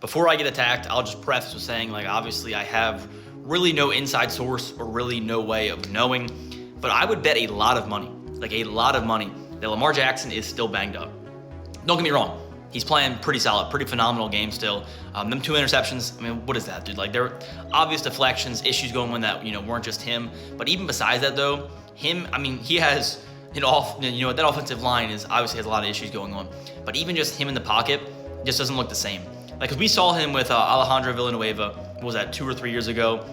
before I get attacked, I'll just preface with saying, like, obviously I have really no inside source or really no way of knowing, but I would bet a lot of money, that Lamar Jackson is still banged up. Don't get me wrong. He's playing pretty solid, pretty phenomenal game still. Them 2 interceptions, I mean, what is that, dude? Like, there are obvious deflections, issues going on that, weren't just him. But even besides that, though, he has that offensive line obviously has a lot of issues going on. But even just him in the pocket just doesn't look the same. Like, because we saw him with Alejandro Villanueva, what was that, 2 or 3 years ago?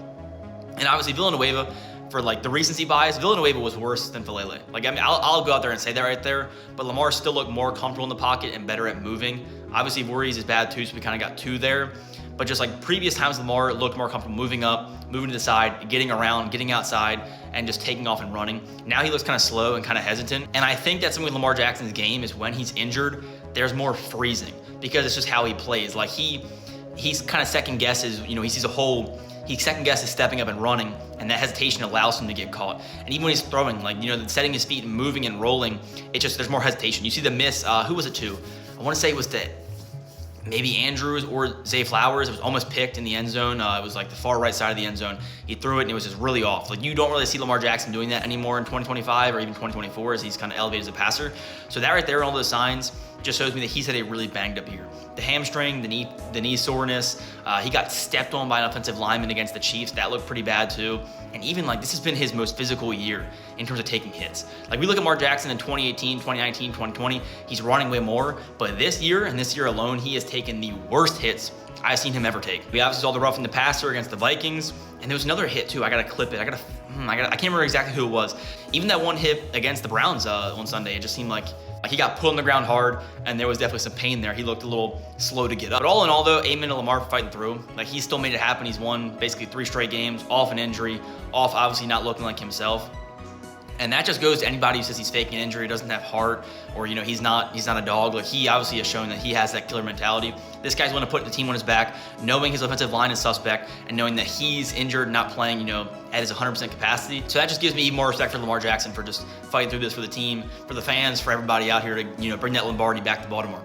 And obviously Villanueva, for like the recency bias, Villanueva was worse than Falele. Like, I mean, I'll go out there and say that right there, but Lamar still looked more comfortable in the pocket and better at moving. Obviously Voorhees is bad too, so we kind of got 2 there. But just like previous times, Lamar looked more comfortable moving up, moving to the side, getting around, getting outside, and just taking off and running. Now he looks kind of slow and kind of hesitant. And I think that's something with Lamar Jackson's game is when he's injured, there's more freezing because it's just how he plays. Like he's kind of second guesses, he sees a hole, he second guesses stepping up and running, and that hesitation allows him to get caught. And even when he's throwing, like, setting his feet and moving and rolling, there's more hesitation. You see the miss, who was it to? I want to say it was to maybe Andrews or Zay Flowers. It was almost picked in the end zone. It was like the far right side of the end zone. He threw it and it was just really off. Like, you don't really see Lamar Jackson doing that anymore in 2025 or even 2024 as he's kind of elevated as a passer. So that right there and all those signs just shows me that he's had a really banged up year. The hamstring, the knee soreness, he got stepped on by an offensive lineman against the Chiefs. That looked pretty bad too. And even like this has been his most physical year in terms of taking hits. Like, we look at Lamar Jackson in 2018, 2019, 2020, he's running way more, but this year and this year alone, he has taken the worst hits I've seen him ever take. We obviously saw the roughing the passer against the Vikings, and there was another hit too. I gotta clip it. I can't remember exactly who it was. Even that one hit against the Browns on Sunday, it just seemed like he got put on the ground hard, and there was definitely some pain there. He looked a little slow to get up. But all in all, though, amen to Lamar for fighting through. Like, he still made it happen. He's won basically 3 straight games, off an injury, off obviously not looking like himself. And that just goes to anybody who says he's faking an injury, doesn't have heart, or he's not a dog. Like, he obviously has shown that he has that killer mentality. This guy's going to put the team on his back, knowing his offensive line is suspect, and knowing that he's injured, not playing, at his 100% capacity. So that just gives me more respect for Lamar Jackson for just fighting through this for the team, for the fans, for everybody out here to bring that Lombardi back to Baltimore.